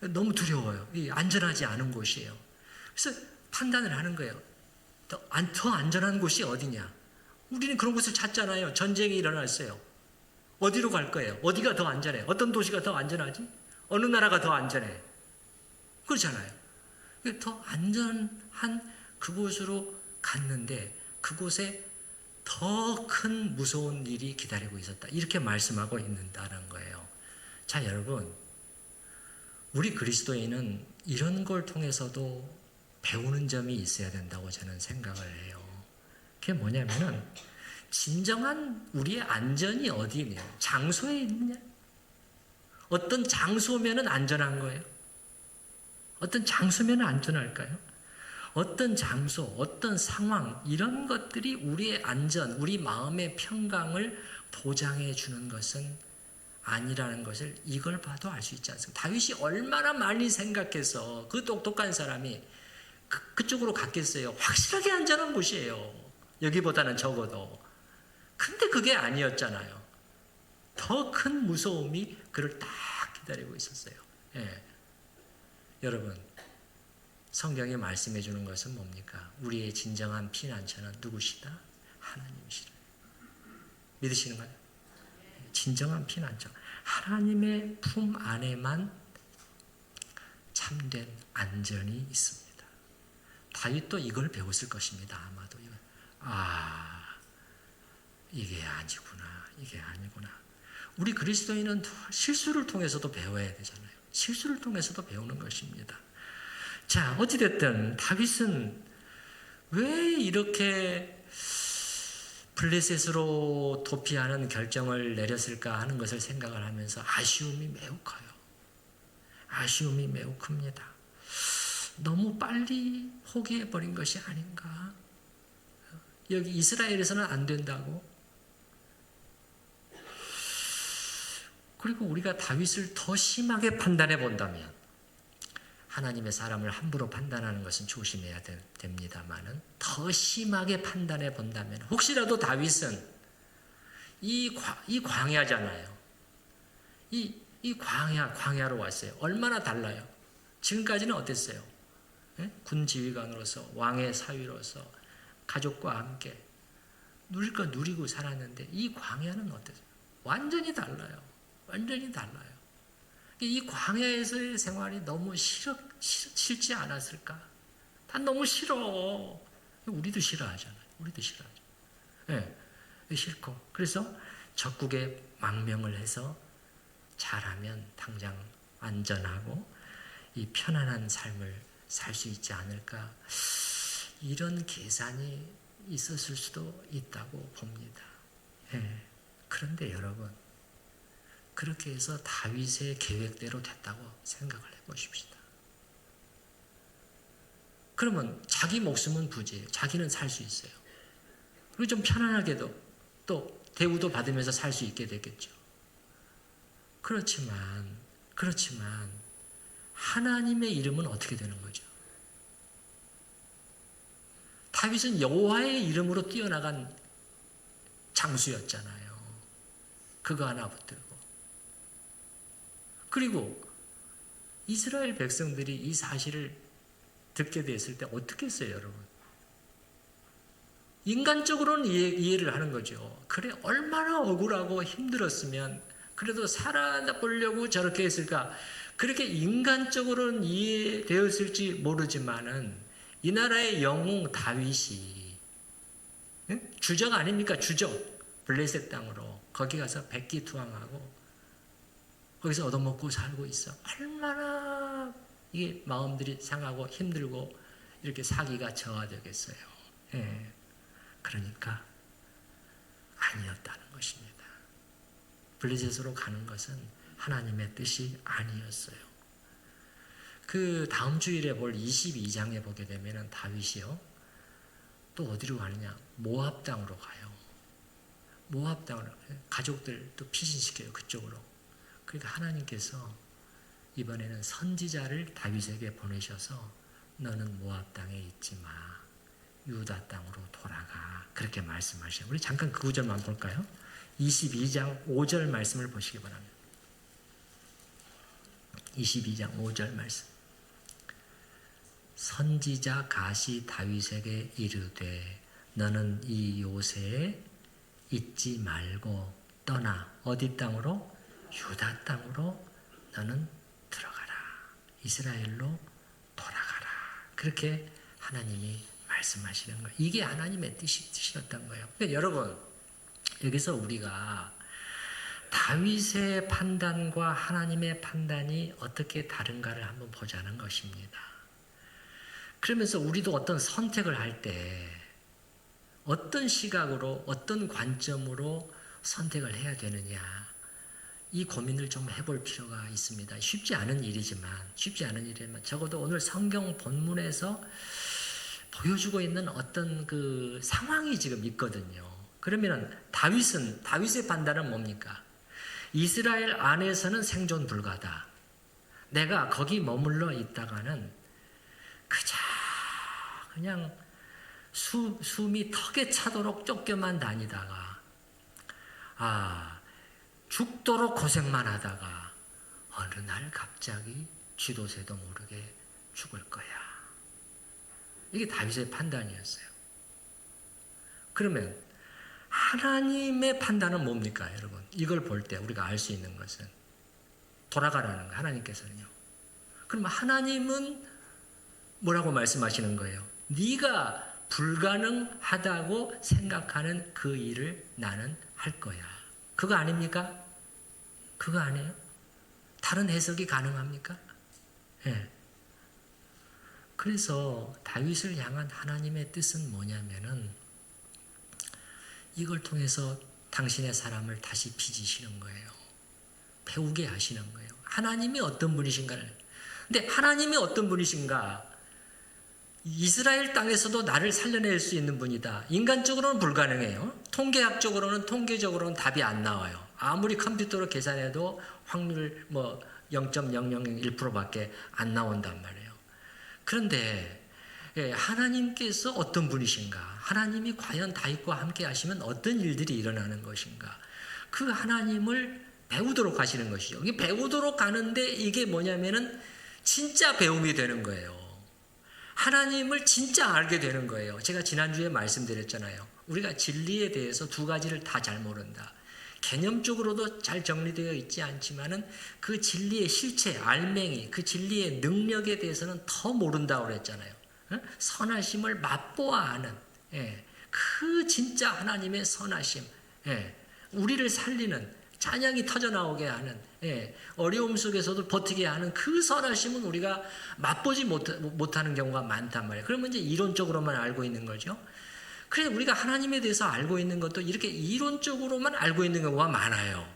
A: 너무 두려워요. 안전하지 않은 곳이에요. 그래서 판단을 하는 거예요. 더 안전한 곳이 어디냐? 우리는 그런 곳을 찾잖아요. 전쟁이 일어났어요. 어디로 갈 거예요? 어디가 더 안전해? 어떤 도시가 더 안전하지? 어느 나라가 더 안전해? 그렇잖아요. 더 안전한 그곳으로 갔는데 그곳에 더 큰 무서운 일이 기다리고 있었다. 이렇게 말씀하고 있는다는 거예요. 자, 여러분, 우리 그리스도인은 이런 걸 통해서도 배우는 점이 있어야 된다고 저는 생각을 해요. 그게 뭐냐면은 진정한 우리의 안전이 어디 있냐? 장소에 있느냐? 어떤 장소면은 안전한 거예요? 어떤 장소면은 안전할까요? 어떤 장소, 어떤 상황, 이런 것들이 우리의 안전, 우리 마음의 평강을 보장해 주는 것은 아니라는 것을 이걸 봐도 알 수 있지 않습니까? 다윗이 얼마나 많이 생각해서 그 똑똑한 사람이 그쪽으로 갔겠어요. 확실하게 안전한 곳이에요. 여기보다는 적어도. 근데 그게 아니었잖아요. 더 큰 무서움이 그를 딱 기다리고 있었어요. 예. 여러분, 성경이 말씀해 주는 것은 뭡니까? 우리의 진정한 피난처는 누구시다? 하나님이시다. 믿으시는 거예요? 진정한 피난처. 하나님의 품 안에만 참된 안전이 있습니다. 다윗도 이걸 배웠을 것입니다. 아마도. 이게 아니구나. 이게 아니구나. 우리 그리스도인은 실수를 통해서도 배워야 되잖아요. 실수를 통해서도 배우는 것입니다. 자, 어찌됐든 다윗은 왜 이렇게 블레셋으로 도피하는 결정을 내렸을까 하는 것을 생각을 하면서 아쉬움이 매우 커요. 아쉬움이 매우 큽니다. 너무 빨리 포기해버린 것이 아닌가. 여기 이스라엘에서는 안 된다고. 그리고 우리가 다윗을 더 심하게 판단해 본다면, 하나님의 사람을 함부로 판단하는 것은 조심해야 됩니다만은, 더 심하게 판단해 본다면, 혹시라도 다윗은 이 광야잖아요. 이 광야로 왔어요. 얼마나 달라요? 지금까지는 어땠어요? 예? 군 지휘관으로서, 왕의 사위로서, 가족과 함께 누릴 거 누리고 살았는데, 이 광야는 어땠어요? 완전히 달라요. 완전히 달라요. 이 광야에서의 생활이 너무 싫지 않았을까? 난 너무 싫어. 우리도 싫어하잖아요. 우리도 싫어하죠. 예, 싫고. 그래서 적국에 망명을 해서 잘하면 당장 안전하고 이 편안한 삶을 살 수 있지 않을까. 이런 계산이 있었을 수도 있다고 봅니다. 예. 그런데 여러분, 그렇게 해서 다윗의 계획대로 됐다고 생각을 해보십시다. 그러면 자기 목숨은 부지예요. 자기는 살 수 있어요. 그리고 좀 편안하게도 또 대우도 받으면서 살 수 있게 되겠죠. 그렇지만 하나님의 이름은 어떻게 되는 거죠? 다윗은 여호와의 이름으로 뛰어나간 장수였잖아요. 그거 하나 붙들고. 그리고 이스라엘 백성들이 이 사실을 듣게 됐을 때 어떻게 했어요, 여러분? 인간적으로는 이해를 하는 거죠. 그래, 얼마나 억울하고 힘들었으면 그래도 살아보려고 저렇게 했을까? 그렇게 인간적으로는 이해되었을지 모르지만은 이 나라의 영웅 다윗이, 주적 아닙니까? 주적. 블레셋 땅으로 거기 가서 백기투항하고 거기서 얻어먹고 살고 있어. 얼마나 이게 마음들이 상하고 힘들고 이렇게 사기가 저하되겠어요. 예. 그러니까 아니었다는 것입니다. 블레셋으로 가는 것은 하나님의 뜻이 아니었어요. 그 다음 주일에 볼 22장에 보게 되면 다윗이요, 또 어디로 가느냐? 모압 땅으로 가요. 모압 땅으로 가족들 또 피신시켜요, 그쪽으로. 그러니까 하나님께서 이번에는 선지자를 다윗에게 보내셔서 너는 모압 땅에 있지 마. 유다 땅으로 돌아가. 그렇게 말씀하셔요. 우리 잠깐 그 구절만 볼까요? 22장 5절 말씀을 보시기 바랍니다. 22장 5절 말씀. 선지자 갓이 다윗에게 이르되 너는 이 요새에 있지 말고 떠나. 어디 땅으로? 유다 땅으로 너는 들어가라. 이스라엘로 돌아가라. 그렇게 하나님이 말씀하시는 거예요. 이게 하나님의 뜻이었던 거예요. 그러니까 여러분, 여기서 우리가 다윗의 판단과 하나님의 판단이 어떻게 다른가를 한번 보자는 것입니다. 그러면서 우리도 어떤 선택을 할 때 어떤 시각으로, 어떤 관점으로 선택을 해야 되느냐. 이 고민을 좀 해볼 필요가 있습니다. 쉽지 않은 일이지만 적어도 오늘 성경 본문에서 보여주고 있는 어떤 그 상황이 지금 있거든요. 그러면 다윗의 판단은 뭡니까? 이스라엘 안에서는 생존 불가다. 내가 거기 머물러 있다가는 그저 그냥 숨이 턱에 차도록 쫓겨만 다니다가 죽도록 고생만 하다가 어느 날 갑자기 쥐도 새도 모르게 죽을 거야. 이게 다윗의 판단이었어요. 그러면 하나님의 판단은 뭡니까, 여러분? 이걸 볼 때 우리가 알 수 있는 것은 돌아가라는 거예요. 하나님께서는요. 그럼 하나님은 뭐라고 말씀하시는 거예요? 네가 불가능하다고 생각하는 그 일을 나는 할 거야. 그거 아닙니까? 그거 아니에요? 다른 해석이 가능합니까? 예. 그래서 다윗을 향한 하나님의 뜻은 뭐냐면은 이걸 통해서 당신의 사람을 다시 빚으시는 거예요. 배우게 하시는 거예요. 하나님이 어떤 분이신가를. 근데 하나님이 어떤 분이신가? 이스라엘 땅에서도 나를 살려낼 수 있는 분이다. 인간적으로는 불가능해요. 통계적으로는 답이 안 나와요. 아무리 컴퓨터로 계산해도 확률 0.001%밖에 안 나온단 말이에요. 그런데 하나님께서 어떤 분이신가? 하나님이 과연 다윗과 함께 하시면 어떤 일들이 일어나는 것인가? 그 하나님을 배우도록 하시는 것이죠. 이게 배우도록 가는데 이게 뭐냐면은 진짜 배움이 되는 거예요. 하나님을 진짜 알게 되는 거예요. 제가 지난주에 말씀드렸잖아요. 우리가 진리에 대해서 두 가지를 다 잘 모른다. 개념적으로도 잘 정리되어 있지 않지만은 그 진리의 실체, 알맹이, 그 진리의 능력에 대해서는 더 모른다고 그랬잖아요. 선하심을 맛보아 아는, 그 진짜 하나님의 선하심, 우리를 살리는, 찬양이 터져나오게 하는, 어려움 속에서도 버티게 하는 그 선하심은 우리가 맛보지 못하는 경우가 많단 말이에요. 그러면 이제 이론적으로만 알고 있는 거죠. 그래서 우리가 하나님에 대해서 알고 있는 것도 이렇게 이론적으로만 알고 있는 경우가 많아요.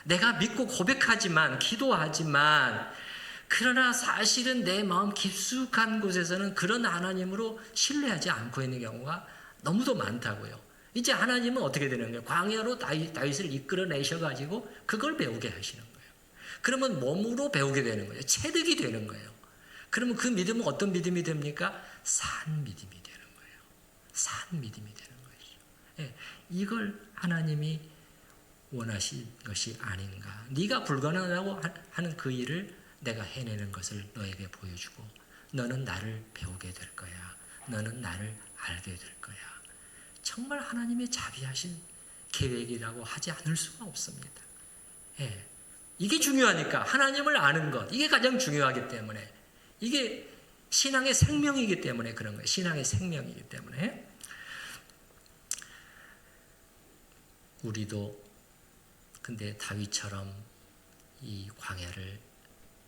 A: 내가 믿고 고백하지만, 기도하지만, 그러나 사실은 내 마음 깊숙한 곳에서는 그런 하나님으로 신뢰하지 않고 있는 경우가 너무도 많다고요. 이제 하나님은 어떻게 되는 거예요? 광야로 다윗을 이끌어내셔가지고 그걸 배우게 하시는 거예요. 그러면 몸으로 배우게 되는 거예요. 체득이 되는 거예요. 그러면 그 믿음은 어떤 믿음이 됩니까? 산 믿음이 되는 거예요. 산 믿음이 되는 것이죠. 이걸 하나님이 원하신 것이 아닌가. 네가 불가능하다고 하는 그 일을 내가 해내는 것을 너에게 보여주고 너는 나를 배우게 될 거야. 너는 나를 알게 될 거야. 정말 하나님의 자비하신 계획이라고 하지 않을 수가 없습니다. 이게 중요하니까 하나님을 아는 것, 이게 가장 중요하기 때문에 이게 신앙의 생명이기 때문에 그런 거예요. 신앙의 생명이기 때문에 우리도 근데 다윗처럼 이 광야를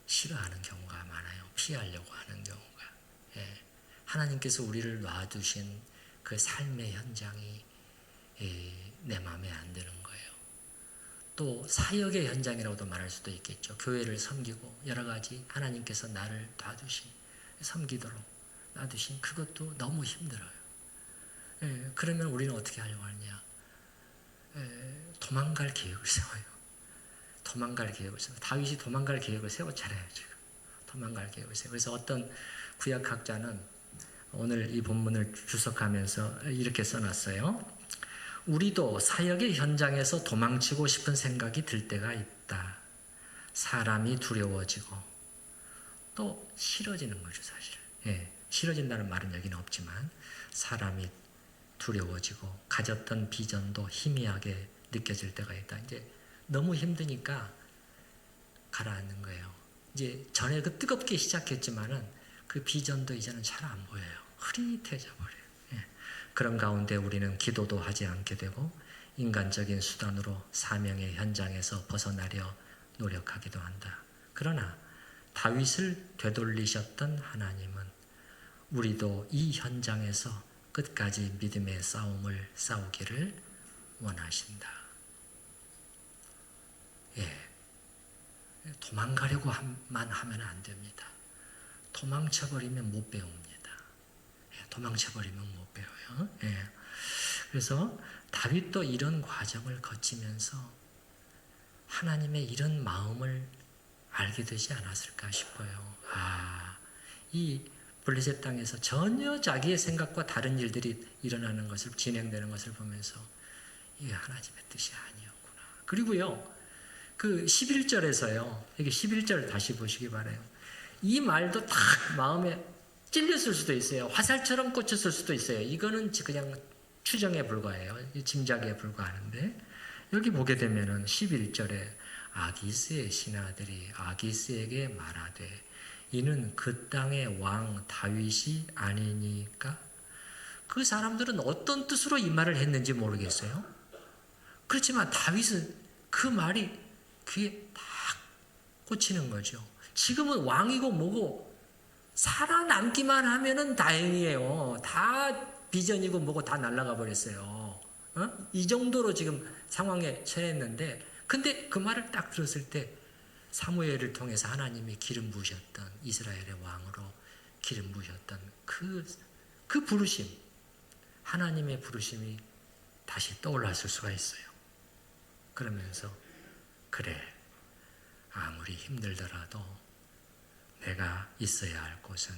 A: 싫어하는 경우가 많아요. 피하려고 하는 경우가. 하나님께서 우리를 놔두신 그 삶의 현장이 내 마음에 안 드는 거예요. 또 사역의 현장이라고도 말할 수도 있겠죠. 교회를 섬기고 여러 가지 하나님께서 나를 놔두신, 섬기도록 놔두신 그것도 너무 힘들어요. 그러면 우리는 어떻게 하려고 하느냐? 도망갈 계획을 세워요. 도망갈 계획을 세워. 다윗이 도망갈 계획을 세웠잖아요. 지금 도망갈 계획을 세워. 그래서 어떤 구약학자는 오늘 이 본문을 주석하면서 이렇게 써놨어요. 우리도 사역의 현장에서 도망치고 싶은 생각이 들 때가 있다. 사람이 두려워지고 또 싫어지는 거죠, 사실. 싫어진다는 말은 여기는 없지만 사람이 두려워지고 가졌던 비전도 희미하게 느껴질 때가 있다. 이제 너무 힘드니까 가라앉는 거예요. 이제 전에 그 뜨겁게 시작했지만은 그 비전도 이제는 잘 안 보여요. 흐릿해져 버려요. 그런 가운데 우리는 기도도 하지 않게 되고 인간적인 수단으로 사명의 현장에서 벗어나려 노력하기도 한다. 그러나 다윗을 되돌리셨던 하나님은 우리도 이 현장에서 끝까지 믿음의 싸움을 싸우기를 원하신다. 도망가려고만 하면 안 됩니다. 도망쳐버리면 못 배웁니다. 도망쳐버리면 못 배워요. 그래서 다윗도 이런 과정을 거치면서 하나님의 이런 마음을 알게 되지 않았을까 싶어요. 이 블레셋 땅에서 전혀 자기의 생각과 다른 일들이 일어나는 것을, 진행되는 것을 보면서 이게 하나님의 뜻이 아니었구나. 그리고요, 그 11절에서요, 여기 11절 다시 보시기 바라요. 이 말도 딱 마음에 찔렸을 수도 있어요. 화살처럼 꽂혔을 수도 있어요. 이거는 그냥 추정에 불과해요. 짐작에 불과하는데, 여기 보게 되면은 11절에 아기스의 신하들이 아기스에게 말하되 이는 그 땅의 왕 다윗이 아니니까. 그 사람들은 어떤 뜻으로 이 말을 했는지 모르겠어요. 그렇지만 다윗은 그 말이 귀에 딱 꽂히는 거죠. 지금은 왕이고 뭐고 살아남기만 하면은 다행이에요. 다 비전이고 뭐고 다 날아가 버렸어요. 이 정도로 지금 상황에 처했는데, 근데 그 말을 딱 들었을 때 사무엘을 통해서 하나님이 기름 부으셨던, 이스라엘의 왕으로 기름 부으셨던 그 부르심, 하나님의 부르심이 다시 떠올랐을 수가 있어요. 그러면서 그래, 아무리 힘들더라도 내가 있어야 할 곳은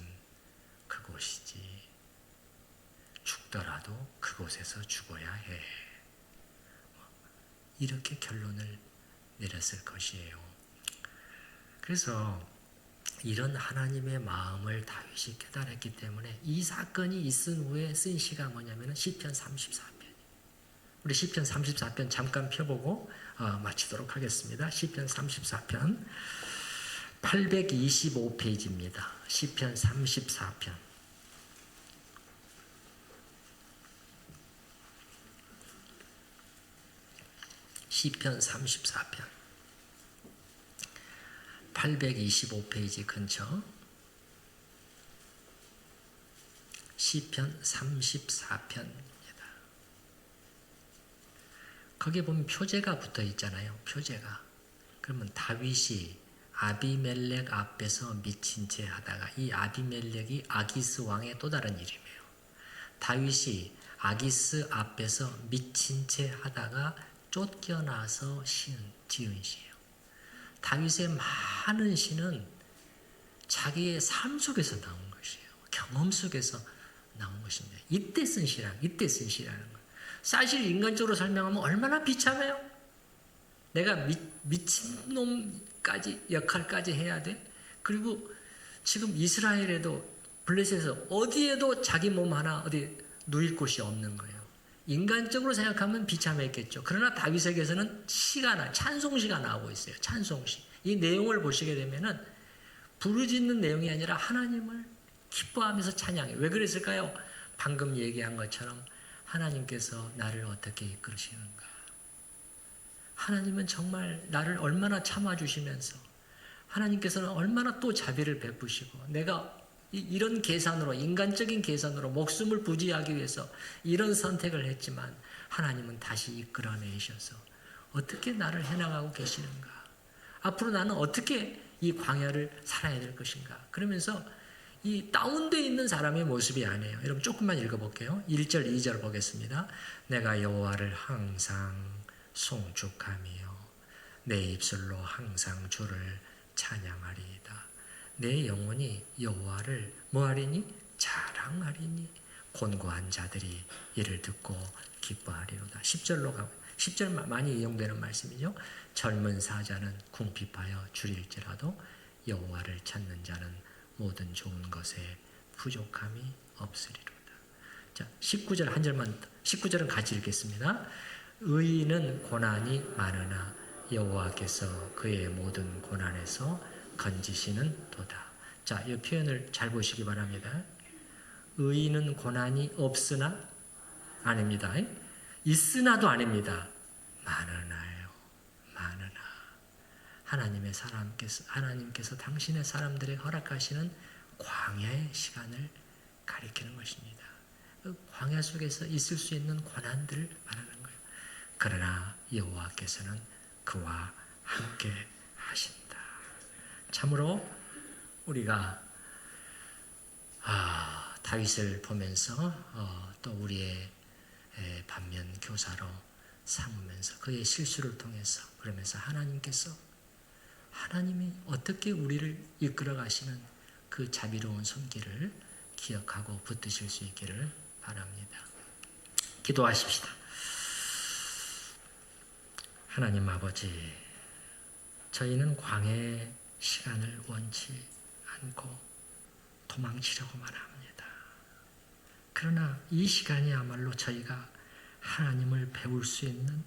A: 그곳이지. 죽더라도 그곳에서 죽어야 해. 이렇게 결론을 내렸을 것이에요. 그래서 이런 하나님의 마음을 다윗이 깨달았기 때문에 이 사건이 있은 후에 쓴 시가 뭐냐면 시편 34편. 우리 시편 34편 잠깐 펴보고 마치도록 하겠습니다. 시편 34편 825페이지입니다. 시편 34편. 시편 34편 825페이지 근처 시편 34편입니다. 거기에 보면 표제가 붙어 있잖아요. 표제가. 그러면 다윗이 아비멜렉 앞에서 미친 채 하다가, 이 아비멜렉이 아기스 왕의 또 다른 이름이에요. 다윗이 아기스 앞에서 미친 채 하다가 쫓겨나서 지은 시예요. 다윗의 많은 시는 자기의 삶 속에서 나온 것이에요. 경험 속에서 나온 것입니다. 이때 쓴 시라는 거예요. 사실 인간적으로 설명하면 얼마나 비참해요. 내가 미친놈까지 역할까지 해야 돼. 그리고 지금 이스라엘에도 블레셋에서 어디에도 자기 몸 하나 어디 누일 곳이 없는 거예요. 인간적으로 생각하면 비참했겠죠. 그러나 다윗에게서는 찬송시가 나오고 있어요. 찬송시. 이 내용을 보시게 되면은 부르짖는 내용이 아니라 하나님을 기뻐하면서 찬양해요. 왜 그랬을까요? 방금 얘기한 것처럼 하나님께서 나를 어떻게 이끌으시는가. 하나님은 정말 나를 얼마나 참아주시면서, 하나님께서는 얼마나 또 자비를 베푸시고, 내가 이런 계산으로, 인간적인 계산으로 목숨을 부지하기 위해서 이런 선택을 했지만 하나님은 다시 이끌어내셔서 어떻게 나를 해나가고 계시는가. 앞으로 나는 어떻게 이 광야를 살아야 될 것인가. 그러면서 이 다운되어 있는 사람의 모습이 아니에요. 여러분 조금만 읽어볼게요. 1절 2절 보겠습니다. 내가 여호와를 항상 송축하며 내 입술로 항상 주를 찬양하리이다. 내 영혼이 여호와를 뭐하리니? 자랑하리니 곤고한 자들이 이를 듣고 기뻐하리로다. 10절로 가고 10절 많이 이용되는 말씀이죠. 젊은 사자는 궁핍하여 줄일지라도 여호와를 찾는 자는 모든 좋은 것에 부족함이 없으리로다. 자, 19절 한 절만, 19절은 같이 읽겠습니다. 의인은 고난이 많으나 여호와께서 그의 모든 고난에서 건지시는 도다. 자, 이 표현을 잘 보시기 바랍니다. 의인은 고난이 없으나 아닙니다. 있으나도 아닙니다. 많으나요. 많으나. 하나님께서 당신의 사람들에게 허락하시는 광야의 시간을 가리키는 것입니다. 그 광야 속에서 있을 수 있는 고난들을 말하는 거예요. 그러나 여호와께서는 그와 함께 하신다. 참으로 우리가 다윗을 보면서 또 우리의 반면 교사로 삼으면서 그의 실수를 통해서 그러면서 하나님이 어떻게 우리를 이끌어 가시는 그 자비로운 손길을 기억하고 붙드실 수 있기를 바랍니다. 기도하십시다. 하나님 아버지, 저희는 광야의 시간을 원치 않고 도망치려고만 합니다. 그러나 이 시간이야말로 저희가 하나님을 배울 수 있는,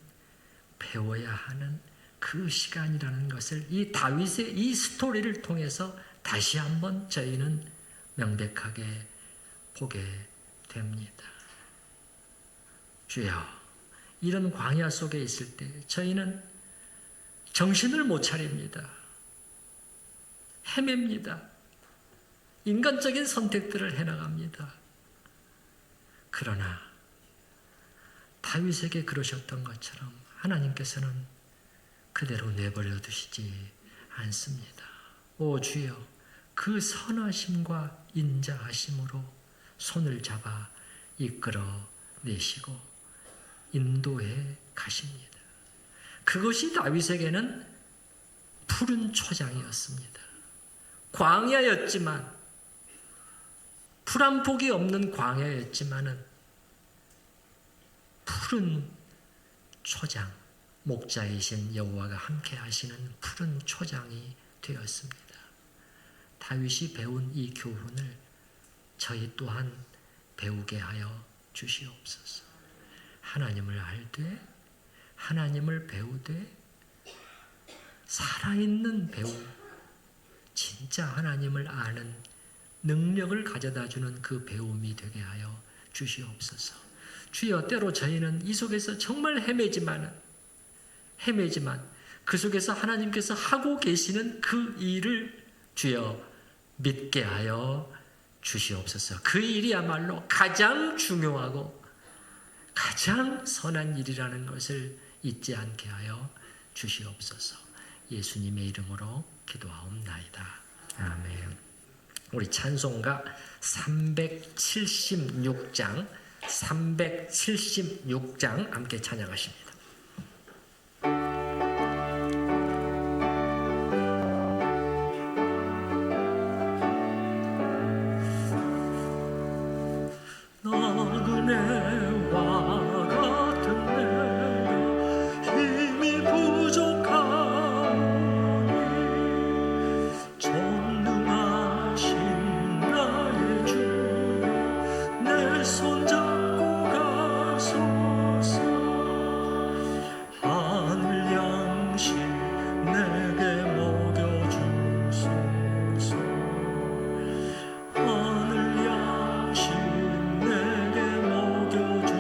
A: 배워야 하는 그 시간이라는 것을 이 다윗의 이 스토리를 통해서 다시 한번 저희는 명백하게 보게 됩니다. 주여, 이런 광야 속에 있을 때 저희는 정신을 못 차립니다. 헤맵니다. 인간적인 선택들을 해나갑니다. 그러나 다윗에게 그러셨던 것처럼 하나님께서는 그대로 내버려 두시지 않습니다. 오 주여, 그 선하심과 인자하심으로 손을 잡아 이끌어 내시고 인도해 가십니다. 그것이 다윗에게는 푸른 초장이었습니다. 광야였지만, 풀 한 폭이 없는 광야였지만은 푸른 초장, 목자이신 여호와가 함께 하시는 푸른 초장이 되었습니다. 다윗이 배운 이 교훈을 저희 또한 배우게 하여 주시옵소서. 하나님을 알되, 하나님을 배우되, 살아있는 배움, 진짜 하나님을 아는 능력을 가져다주는 그 배움이 되게 하여 주시옵소서. 주여, 때로 저희는 이 속에서 정말 헤매지만 그 속에서 하나님께서 하고 계시는 그 일을 주여 믿게 하여 주시옵소서. 그 일이야말로 가장 중요하고 가장 선한 일이라는 것을 잊지 않게 하여 주시옵소서. 예수님의 이름으로 기도하옵나이다. 아멘. 우리 찬송가 376장 함께 찬양하십니다. 나그네와 같은 내가 힘이 부족하니 전능하신 나의 주 내 손잡고 가소서. 하늘 양식 내게 먹여주소서. 하늘 양식 내게 먹여주소서.